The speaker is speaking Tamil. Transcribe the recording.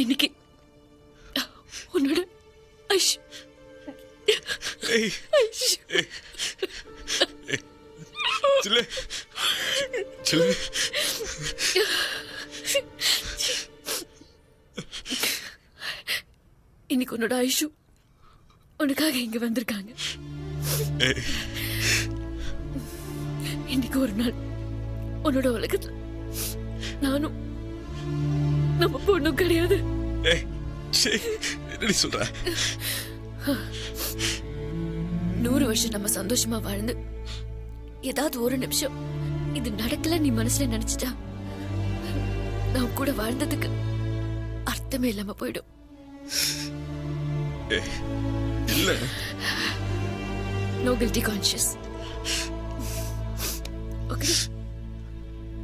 இன்னைக்கு உன்னோட ஐஷு இன்னைக்கு உன்னோட ஐஷு உனக்காக இங்க வந்திருக்காங்க. இன்னைக்கு ஒரு நாள் உன்னோட உலகத்துல நானும் நம்ம பொண்ணும் கிடையாது. என்னடி சொல்ற? 100 வருஷம் நம்ம சந்தோஷமா வாழ்ந்து ஏதாவது ஒரு நிமிஷம் இது நடக்கல நீ மனசுல நினைச்சிட்டா நான் கூட வாழ்ந்ததுக்கு அர்த்தமே இல்லாம போயிடும். இல்ல, no guilty conscious. Okay.